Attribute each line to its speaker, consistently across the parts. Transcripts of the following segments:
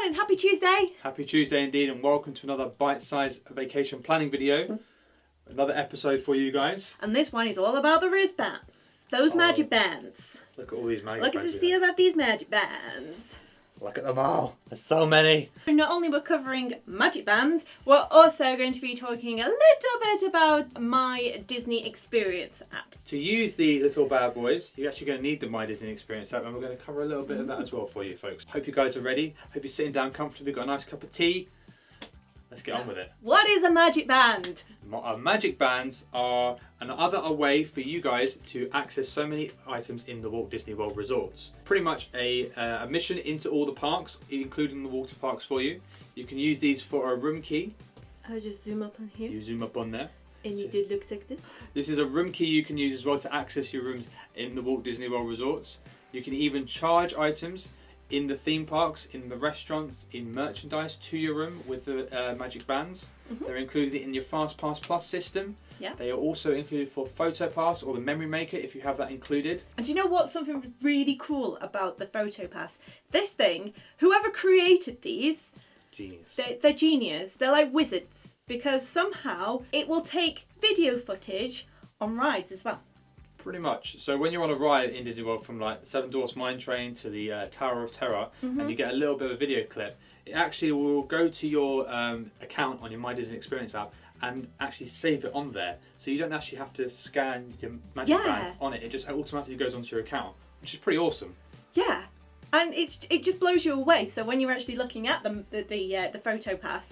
Speaker 1: morning, happy Tuesday.
Speaker 2: Happy Tuesday indeed, and welcome to another bite-sized vacation planning video. Another episode for you guys.
Speaker 1: And this one is all about the wristbands. Those magic bands.
Speaker 2: Look at all these magic
Speaker 1: Look
Speaker 2: bands.
Speaker 1: at the see about these magic bands.
Speaker 2: Look at them all. There's so many.
Speaker 1: Not only we're covering magic bands, we're also going to be talking a little bit about My Disney Experience app.
Speaker 2: To use the little bad boys, you're actually going to need the My Disney Experience app, and we're going to cover a little bit of that as well for you folks. Hope you guys are ready. Hope you're sitting down comfortably, got a nice cup of tea. Let's get on with it.
Speaker 1: What is a magic band?
Speaker 2: Magic bands are a way for you guys to access so many items in the Walt Disney World resorts. Pretty much a mission into all the parks, including the water parks for you. You can use these for a room key.
Speaker 1: I'll just zoom up on here.
Speaker 2: You zoom up on there.
Speaker 1: And you did look like this.
Speaker 2: This is a room key you can use as well to access your rooms in the Walt Disney World resorts. You can even charge items in the theme parks, in the restaurants, in merchandise to your room with the magic bands. They're included in your FastPass Plus system.
Speaker 1: Yeah.
Speaker 2: They are also included for PhotoPass or the Memory Maker if you have that included.
Speaker 1: And do you know what's something really cool about the PhotoPass? This thing, whoever created these,
Speaker 2: Genius.
Speaker 1: They're genius. They're like wizards because somehow it will take video footage on rides as well.
Speaker 2: Pretty much. So when you're on a ride in Disney World, from like the Seven Dwarfs Mine Train to the Tower of Terror, and you get a little bit of a video clip, it actually will go to your account on your My Disney Experience app and actually save it on there. So you don't actually have to scan your magic band on it. It just automatically goes onto your account, which is pretty awesome.
Speaker 1: Yeah, and it just blows you away. So when you're actually looking at the PhotoPass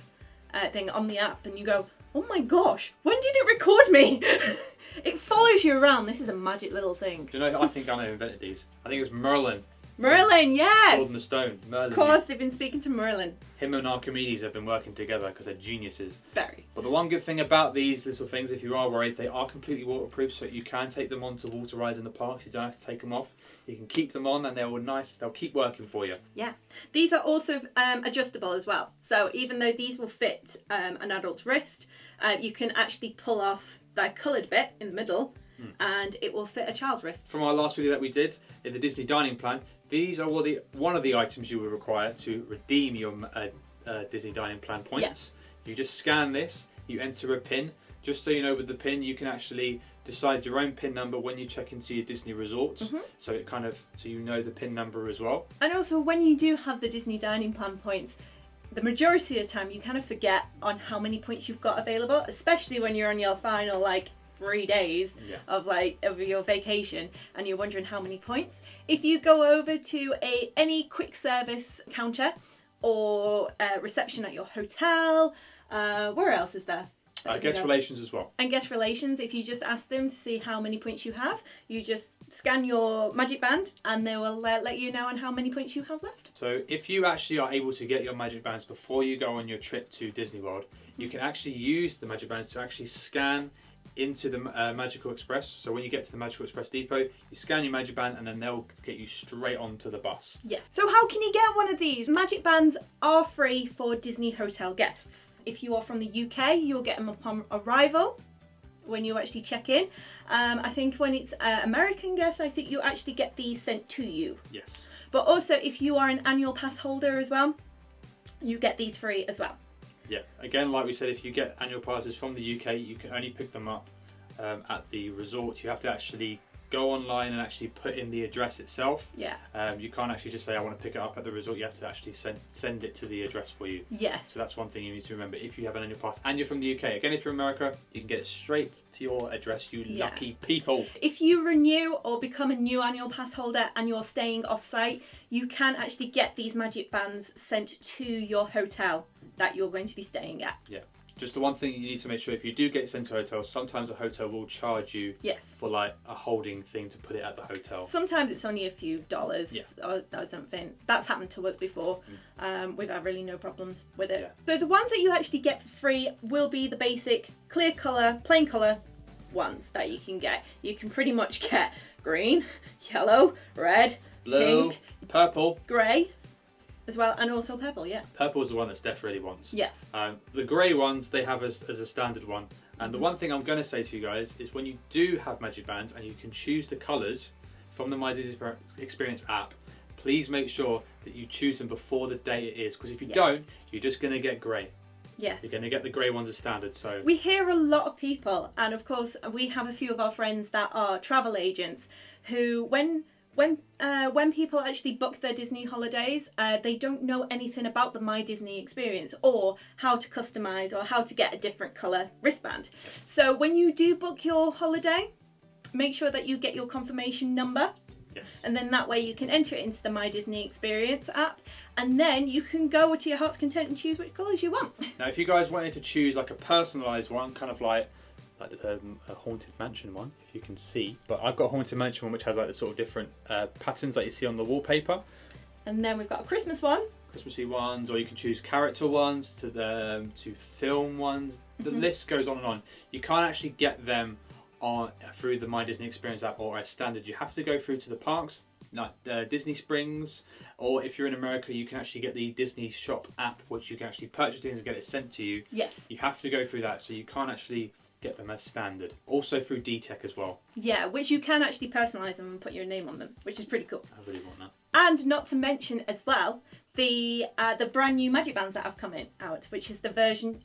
Speaker 1: thing on the app, and you go, oh my gosh, when did it record me? It follows you around. This is a magic little thing.
Speaker 2: Do you know, I think I know who invented these. I think it was Merlin.
Speaker 1: Merlin, yes!
Speaker 2: Sword in the Stone. Merlin.
Speaker 1: Of course, they've been speaking to Merlin.
Speaker 2: Him and Archimedes have been working together because they're geniuses.
Speaker 1: Very.
Speaker 2: But the one good thing about these little things, if you are worried, they are completely waterproof, so you can take them on to water rides in the parks. You don't have to take them off. You can keep them on, and they'll keep working for you.
Speaker 1: Yeah. These are also adjustable as well. So even though these will fit an adult's wrist, you can actually pull off that coloured bit in the middle, and it will fit a child's wrist.
Speaker 2: From our last video that we did in the Disney dining plan, these are one of the items you will require to redeem your Disney dining plan points. Yeah. You just scan this, you enter a PIN. Just so you know, with the PIN you can actually decide your own PIN number when you check into your Disney resort. So you know the PIN number as well. And
Speaker 1: also when you do have the Disney dining plan points, the majority of the time you kind of forget on how many points you've got available, especially when you're on your final 3 days of your vacation and you're wondering how many points. If you go over to any quick service counter or reception at your hotel, where else is there?
Speaker 2: Guest relations as well. And
Speaker 1: guest relations, if you just ask them to see how many points you have, you just scan your magic band and they will let you know on how many points you have left.
Speaker 2: So if you actually are able to get your magic bands before you go on your trip to Disney World, you can actually use the magic bands to actually scan into the Magical Express. So when you get to the Magical Express depot, you scan your magic band and then they'll get you straight onto the bus.
Speaker 1: Yes. So how can you get one of these? Magic bands are free for Disney hotel guests. If you are from the UK, you'll get them upon arrival when you actually check in. I think when it's American guests, I think you actually get these sent to you.
Speaker 2: Yes.
Speaker 1: But also if you are an annual pass holder as well, you get these free as well.
Speaker 2: Yeah, again, like we said, if you get annual passes from the UK, you can only pick them up at the resort. You have to actually go online and actually put in the address itself.
Speaker 1: Yeah.
Speaker 2: You can't actually just say I want to pick it up at the resort. You have to actually send it to the address for you.
Speaker 1: Yes.
Speaker 2: So that's one thing you need to remember if you have an annual pass and you're from the UK. Again, if you're America, you can get it straight to your address, you lucky people.
Speaker 1: If you renew or become a new annual pass holder and you're staying off-site, you can actually get these magic bands sent to your hotel that you're going to be staying at.
Speaker 2: Yeah. Just the one thing you need to make sure, if you do get sent to a hotel, sometimes a hotel will charge you for a holding thing to put it at the hotel.
Speaker 1: Sometimes it's only a few dollars or something. That's happened to us before. We've had really no problems with it. Yeah. So the ones that you actually get for free will be the basic clear colour, plain colour ones that you can get. You can pretty much get green, yellow, red,
Speaker 2: blue,
Speaker 1: pink,
Speaker 2: purple,
Speaker 1: grey. As well, and also purple, yeah.
Speaker 2: Purple is the one that Steph really wants.
Speaker 1: Yes.
Speaker 2: The grey ones, they have as a standard one. And the one thing I'm going to say to you guys is when you do have magic bands and you can choose the colours from the My Disney Experience app, please make sure that you choose them before the day it is, because if you don't, you're just going to get grey.
Speaker 1: Yes.
Speaker 2: You're going to get the grey ones as standard. So
Speaker 1: we hear a lot of people, and of course we have a few of our friends that are travel agents who, when people actually book their Disney holidays, they don't know anything about the My Disney experience or how to customise or how to get a different colour wristband. So when you do book your holiday, make sure that you get your confirmation number.
Speaker 2: Yes.
Speaker 1: And then that way you can enter it into the My Disney Experience app, and then you can go to your heart's content and choose which colours you want.
Speaker 2: Now, if you guys wanted to choose like a personalised one, kind of like a Haunted Mansion one, if you can see, but I've got a Haunted Mansion one which has like the sort of different patterns that you see on the wallpaper.
Speaker 1: And then we've got a Christmas one.
Speaker 2: Christmassy ones, or you can choose character ones to film ones. The list goes on and on. You can't actually get them through the My Disney Experience app or as standard. You have to go through to the parks, like Disney Springs, or if you're in America, you can actually get the Disney Shop app, which you can actually purchase things and get it sent to you.
Speaker 1: Yes.
Speaker 2: You have to go through that, so you can't actually get them as standard. Also through DTech as well.
Speaker 1: Yeah, which you can actually personalise them and put your name on them, which is pretty cool.
Speaker 2: I really want that.
Speaker 1: And not to mention as well, the brand new Magic Bands that have come out, which is the version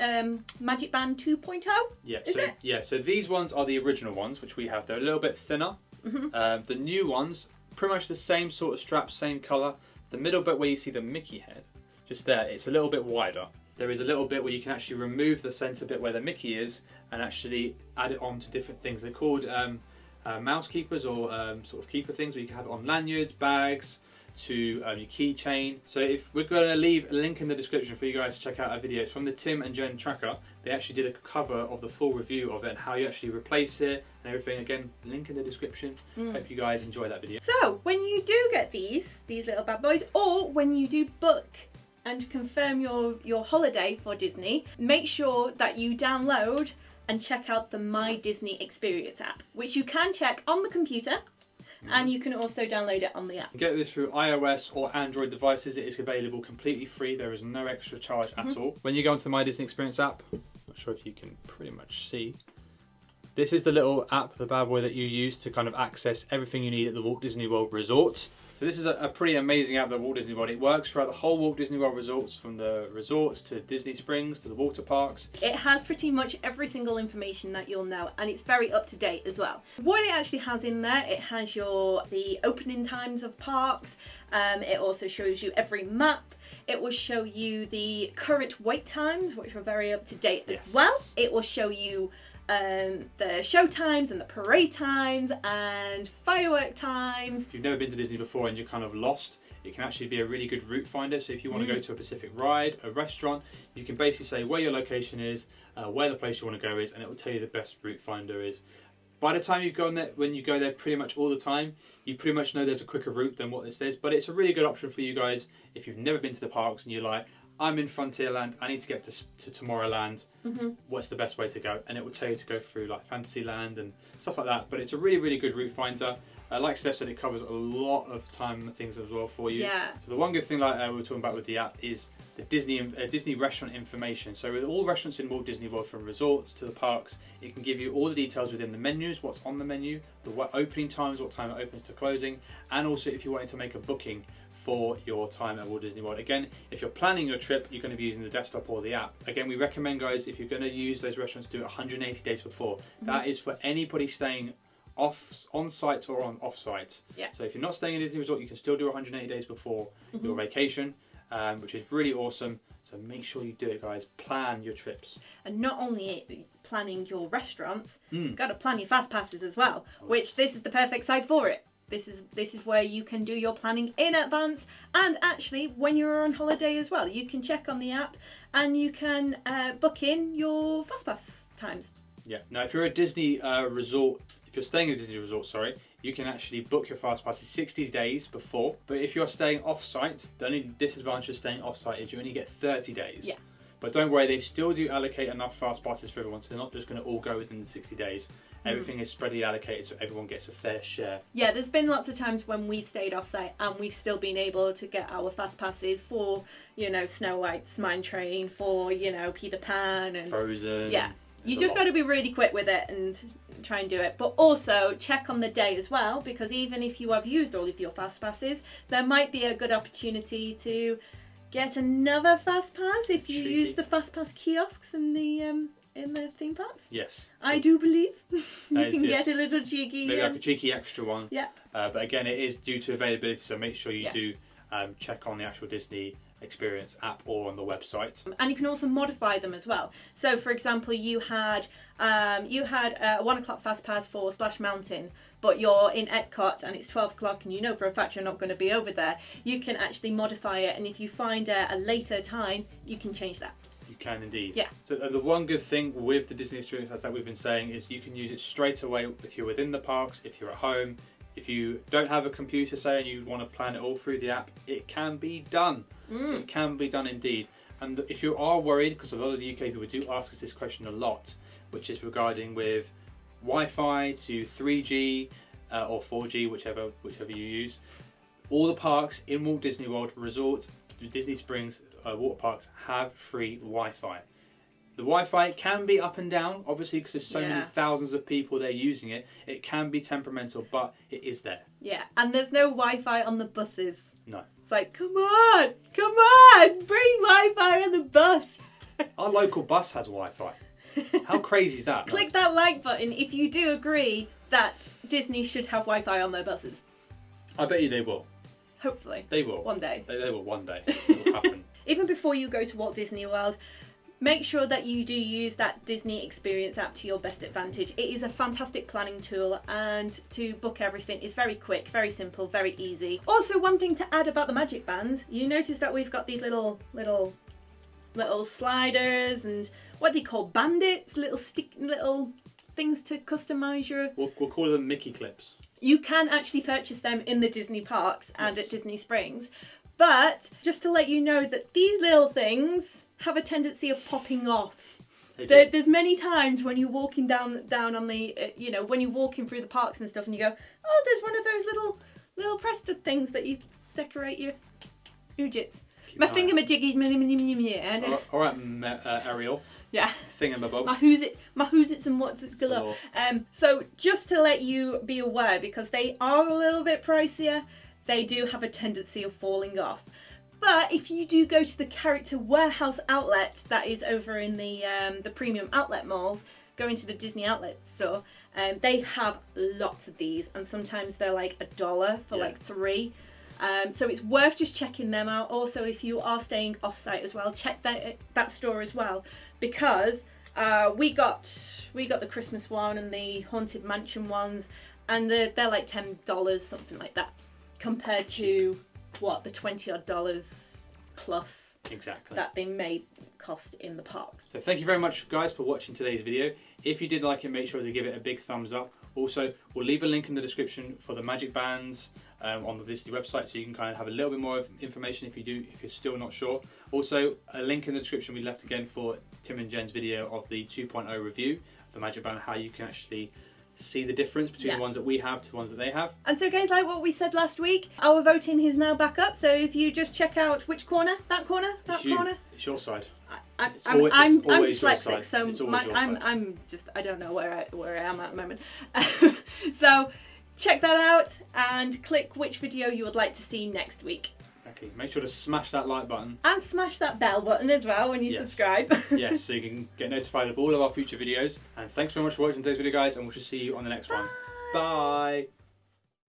Speaker 1: Magic Band 2.0.
Speaker 2: Yeah,
Speaker 1: is it?
Speaker 2: Yeah, so these ones are the original ones, which we have. They're a little bit thinner. The new ones, pretty much the same sort of strap, same colour. The middle bit where you see the Mickey head, just there, it's a little bit wider. There is a little bit where you can actually remove the centre bit where the Mickey is and actually add it on to different things. They're called mouse keepers, or sort of keeper things, where you can have it on lanyards, bags, to your keychain. So if we're going to leave a link in the description for you guys to check out our video. It's from the Tim and Jen Tracker. They actually did a cover of the full review of it and how you actually replace it and everything. Again, link in the description. Hope you guys enjoy that video.
Speaker 1: So when you do get these little bad boys, or when you do book and confirm your holiday for Disney, make sure that you download and check out the My Disney Experience app, which you can check on the computer. And you can also download it on the app.
Speaker 2: You get this through iOS or Android devices. It is available completely free. There is no extra charge at all. When you go onto the My Disney Experience app, I'm not sure if you can pretty much see. This is the little app, the bad boy that you use to kind of access everything you need at the Walt Disney World Resort. So this is a pretty amazing app, the Walt Disney World. It works throughout the whole Walt Disney World resorts, from the resorts to Disney Springs to the water parks. It
Speaker 1: has pretty much every single information that you'll know, and it's very up to date as well. What it actually has in there, it has the opening times of parks. It also shows you every map. It will show you the current wait times, which are very up to date as well. It will show you the show times and the parade times and firework times.
Speaker 2: If you've never been to Disney before and you're kind of lost, it can actually be a really good route finder. So if you want to go to a specific ride, a restaurant, you can basically say where your location is, where the place you want to go is, and it will tell you the best route finder is. By the time you've gone there, when you go there pretty much all the time, you pretty much know there's a quicker route than what this is. But it's a really good option for you guys if you've never been to the parks and you're like, I'm in Frontierland, I need to get to Tomorrowland, what's the best way to go? And it will tell you to go through like Fantasyland and stuff like that. But it's a really, really good route finder. Like Steph said, it covers a lot of time and things as well for you.
Speaker 1: Yeah.
Speaker 2: So the one good thing, like we were talking about with the app, is the Disney restaurant information. So with all restaurants in Walt Disney World, from resorts to the parks, it can give you all the details within the menus, what's on the menu, the opening times, what time it opens to closing, and also if you wanted to make a booking for your time at Walt Disney World. Again, if you're planning your trip, you're going to be using the desktop or the app. Again, we recommend, guys, if you're going to use those restaurants, do it 180 days before. That is for anybody staying on site or off site.
Speaker 1: Yeah.
Speaker 2: So if you're not staying in a Disney resort, you can still do 180 days before your vacation, which is really awesome. So make sure you do it, guys. Plan your trips.
Speaker 1: And not only planning your restaurants, you've got to plan your FastPasses as well, which this is the perfect site for it. This is where you can do your planning in advance, and actually when you're on holiday as well, you can check on the app and you can book in your FastPass times. Yeah.
Speaker 2: Now, if you're a Disney resort, if you're staying in a Disney resort, sorry, you can actually book your FastPasses 60 days before. But if you're staying off-site, the only disadvantage of staying off-site is you only get 30 days.
Speaker 1: Yeah.
Speaker 2: But don't worry, they still do allocate enough FastPasses for everyone, so they're not just going to all go within the 60 days. Everything is spreadly allocated so everyone gets a fair share.
Speaker 1: Yeah, there's been lots of times when we've stayed off-site and we've still been able to get our FastPasses for, Snow White's Mine Train, for, Peter Pan and
Speaker 2: Frozen.
Speaker 1: Yeah. You just got to be really quick with it and try and do it. But also check on the day as well, because even if you have used all of your FastPasses, there might be a good opportunity to get another FastPass if you use the FastPass kiosks in the theme parks.
Speaker 2: Yes. So
Speaker 1: I do believe you can get a little cheeky...
Speaker 2: Maybe like a cheeky extra one.
Speaker 1: Yeah.
Speaker 2: But again, it is due to availability, so make sure you do check on the actual Disney Experience app or on the website.
Speaker 1: And you can also modify them as well. So for example, you had a 1 o'clock FastPass for Splash Mountain, but you're in Epcot and it's 12 o'clock and you know for a fact you're not going to be over there. You can actually modify it, and if you find a later time, you can change that.
Speaker 2: You can indeed.
Speaker 1: Yeah.
Speaker 2: So the one good thing with the Disney Experience, as that we've been saying, is you can use it straight away if you're within the parks, if you're at home. If you don't have a computer, say, and you want to plan it all through the app, it can be done. It can be done indeed. And if you are worried, because a lot of the UK people do ask us this question a lot, which is regarding with Wi-Fi to 3G or 4G, whichever you use, all the parks in Walt Disney World, resorts, Disney Springs, water parks have free Wi-Fi. The Wi-Fi can be up and down, obviously, because there's so many thousands of people there using it. It can be temperamental, but it is there.
Speaker 1: Yeah, and there's no Wi-Fi on the buses.
Speaker 2: No.
Speaker 1: It's like, come on, bring Wi-Fi on the bus.
Speaker 2: Our local bus has Wi-Fi. How crazy is that?
Speaker 1: Click that like button if you do agree that Disney should have Wi-Fi on their buses.
Speaker 2: I bet you they will.
Speaker 1: Hopefully.
Speaker 2: They will.
Speaker 1: One day.
Speaker 2: They will one day. It will happen.
Speaker 1: Even before you go to Walt Disney World, make sure that you do use that Disney Experience app to your best advantage. It is a fantastic planning tool, and to book everything is very quick, very simple, very easy. Also, one thing to add about the Magic Bands, you notice that we've got these little sliders and what they call bandits, little things to customize your...
Speaker 2: We'll call them Mickey clips.
Speaker 1: You can actually purchase them in the Disney parks and at Disney Springs. But just to let you know that these little things have a tendency of popping off. There's many times when you're walking down on the, when you're walking through the parks and stuff, and you go, oh, there's one of those little Presta things that you decorate your oojits. My thingamajiggy.
Speaker 2: All right, Ariel.
Speaker 1: Yeah.
Speaker 2: Thingamabobs.
Speaker 1: My who's its and what's its galore. So just to let you be aware, because they are a little bit pricier, they do have a tendency of falling off. But if you do go to the Character Warehouse outlet that is over in the premium outlet malls, go into the Disney outlet store, they have lots of these, and sometimes they're like $1 for like 3. So it's worth just checking them out. Also, if you are staying off-site as well, check that store as well, because we got the Christmas one and the Haunted Mansion ones, and they're like $10, something like that, compared to what, the $20 plus that they may cost in the parks.
Speaker 2: So thank you very much, guys, for watching today's video. If you did like it, make sure to give it a big thumbs up. Also, we'll leave a link in the description for the Magic Bands on the Disney website, so you can kind of have a little bit more information if you're still not sure. Also, a link in the description we left again for Tim and Jen's video of the 2.0 review of the Magic Band, how you can actually see the difference between the ones that we have to the ones that they have.
Speaker 1: And so guys, like what we said last week, our voting is now back up, so if you just check out which corner, that corner,
Speaker 2: It's your side.
Speaker 1: I'm dyslexic, so I don't know where I am at the moment. So check that out and click which video you would like to see next week.
Speaker 2: Exactly. Make sure to smash that like button.
Speaker 1: And smash that bell button as well when you subscribe.
Speaker 2: Yes, so you can get notified of all of our future videos. And thanks so much for watching today's video, guys, and we'll just see you on the next one. Bye!